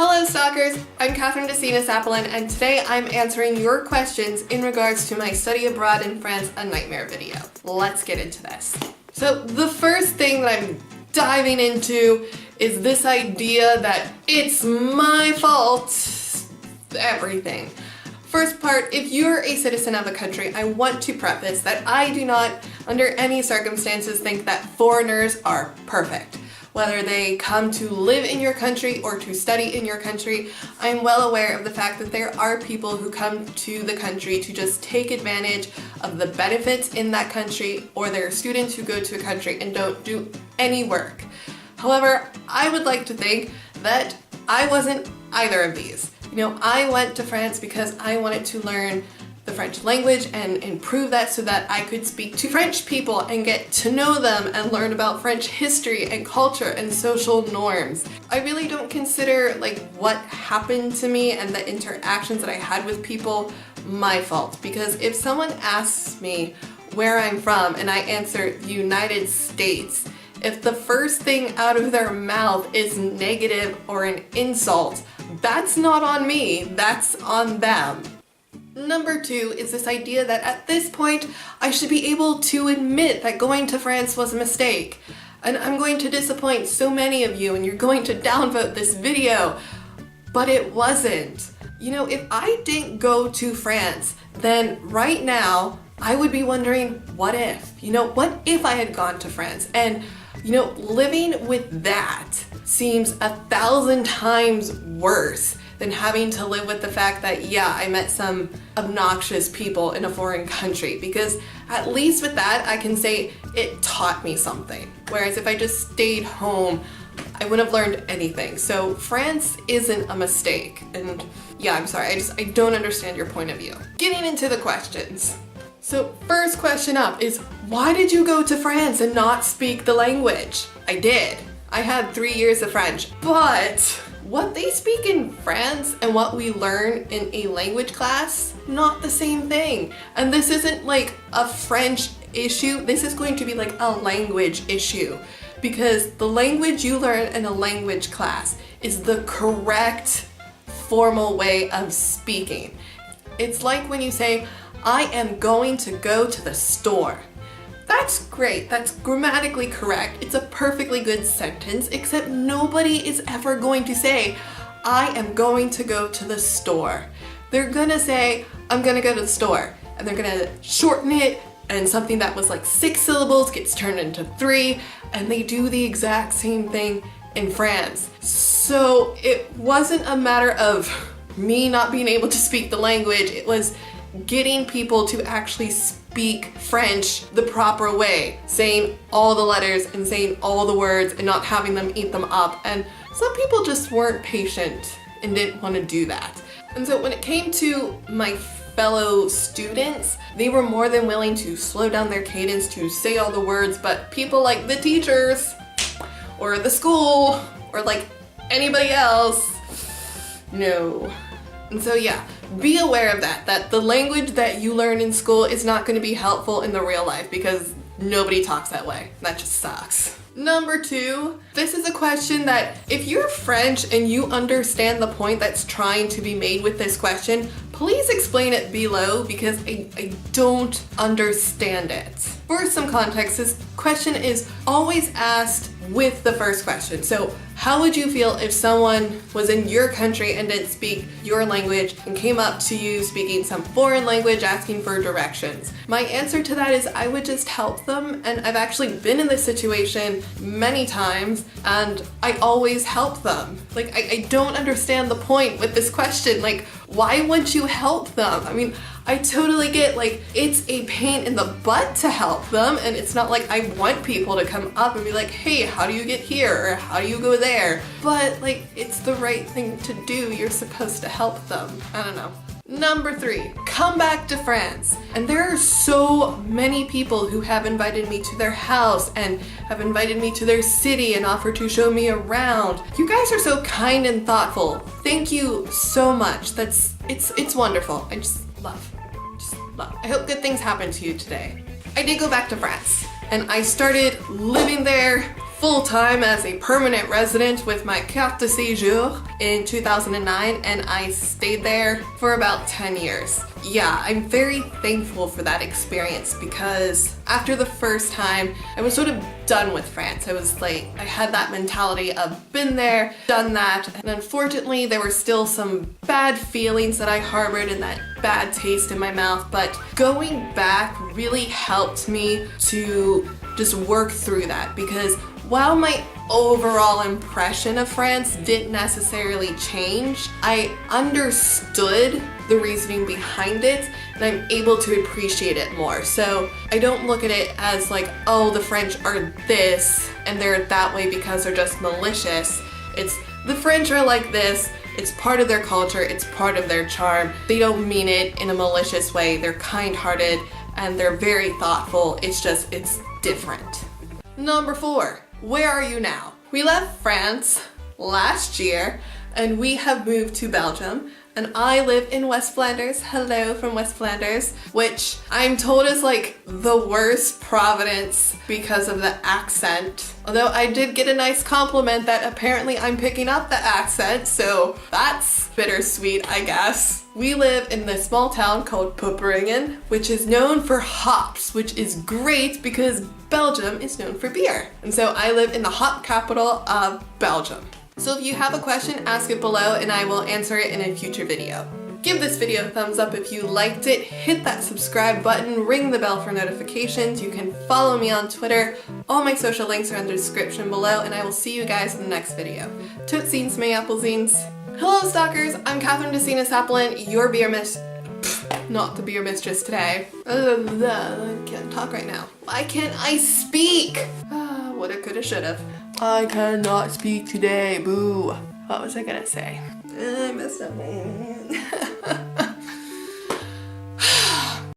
Hello Stalkers, I'm Kathryn and today I'm answering your questions in regards to my study abroad in France a nightmare video. Let's get into this. So the first thing that I'm diving into is this idea that it's my fault, everything. First part, if you're a citizen of a country, I want to preface that I do not, under any circumstances, think that foreigners are perfect. Whether they come to live in your country or to study in your country, I'm well aware of the fact that there are people who come to the country to just take advantage of the benefits in that country, or there are students who go to a country and don't do any work. However, I would like to think that I wasn't either of these. I went to France because I wanted to learn the French language and improve that so that I could speak to French people and get to know them and learn about French history and culture and social norms. I really don't consider what happened to me and the interactions that I had with people my fault, because if someone asks me where I'm from and I answer United States, if the first thing out of their mouth is negative or an insult, that's not on me, that's on them. Number two is this idea that at this point I should be able to admit that going to France was a mistake. And I'm going to disappoint so many of you and you're going to downvote this video, but it wasn't. If I didn't go to France, then right now I would be wondering, what if? What if I had gone to France? And living with that seems 1,000 times worse than having to live with the fact that, yeah, I met some obnoxious people in a foreign country, because at least with that, I can say it taught me something. Whereas if I just stayed home, I wouldn't have learned anything. So France isn't a mistake. And yeah, I'm sorry, I don't understand your point of view. Getting into the questions. So first question up is, why did you go to France and not speak the language? I did. I had 3 years of French, but what they speak in France and what we learn in a language class, not the same thing. And this isn't a French issue, this is going to be a language issue, because the language you learn in a language class is the correct formal way of speaking. It's like when you say, I am going to go to the store. That's great, that's grammatically correct, it's a perfectly good sentence, except nobody is ever going to say, I am going to go to the store. They're gonna say, I'm gonna go to the store, and they're gonna shorten it, and something that was 6 syllables gets turned into 3, and they do the exact same thing in France. So it wasn't a matter of me not being able to speak the language, it was getting people to actually speak French the proper way, saying all the letters and saying all the words and not having them eat them up. And some people just weren't patient and didn't want to do that. And so when it came to my fellow students, they were more than willing to slow down their cadence to say all the words, but people like the teachers or the school or anybody else, no. And so yeah, be aware of that the language that you learn in school is not going to be helpful in the real life, because nobody talks that way. That just sucks. Number two, this is a question that if you're French and you understand the point that's trying to be made with this question, please explain it below, because I don't understand it. For some context, this question is always asked with the first question. So how would you feel if someone was in your country and didn't speak your language and came up to you speaking some foreign language asking for directions? My answer to that is I would just help them, and I've actually been in this situation many times and I always help them. I don't understand the point with this question. Why would you help them? I mean, I totally get it's a pain in the butt to help them, and it's not like I want people to come up and be like, hey, how do you get here? Or how do you go there? But it's the right thing to do. You're supposed to help them. I don't know. Number three, come back to France. And there are so many people who have invited me to their house and have invited me to their city and offered to show me around. You guys are so kind and thoughtful. Thank you so much. It's wonderful. I just love. I hope good things happen to you today. I did go back to France and I started living there, full-time as a permanent resident with my carte de séjour in 2009, and I stayed there for about 10 years. Yeah, I'm very thankful for that experience because after the first time, I was sort of done with France. I was like, I had that mentality of been there, done that, and unfortunately there were still some bad feelings that I harbored and that bad taste in my mouth, but going back really helped me to just work through that, because while my overall impression of France didn't necessarily change, I understood the reasoning behind it and I'm able to appreciate it more. So I don't look at it as like, oh, the French are this and they're that way because they're just malicious. It's the French are like this, it's part of their culture, it's part of their charm. They don't mean it in a malicious way, they're kind-hearted and they're very thoughtful. It's just, it's different. Number 4. Where are you now? We left France last year and we have moved to Belgium, and I live in West Flanders. Hello from West Flanders, which I'm told is like the worst province because of the accent. Although I did get a nice compliment that apparently I'm picking up the accent, so that's bittersweet, I guess. We live in this small town called Poperingen, which is known for hops, which is great because Belgium is known for beer. And so I live in the hop capital of Belgium. So if you have a question, ask it below and I will answer it in a future video. Give this video a thumbs up if you liked it, hit that subscribe button, ring the bell for notifications. You can follow me on Twitter. All my social links are in the description below, and I will see you guys in the next video. Tootsies, may applezines. Hello stalkers, I'm Kathryn Sapplin, your beer not the beer mistress today. I can't talk right now. Why can't I speak? Woulda, coulda, shoulda. I cannot speak today, boo. What was I gonna say? I messed up.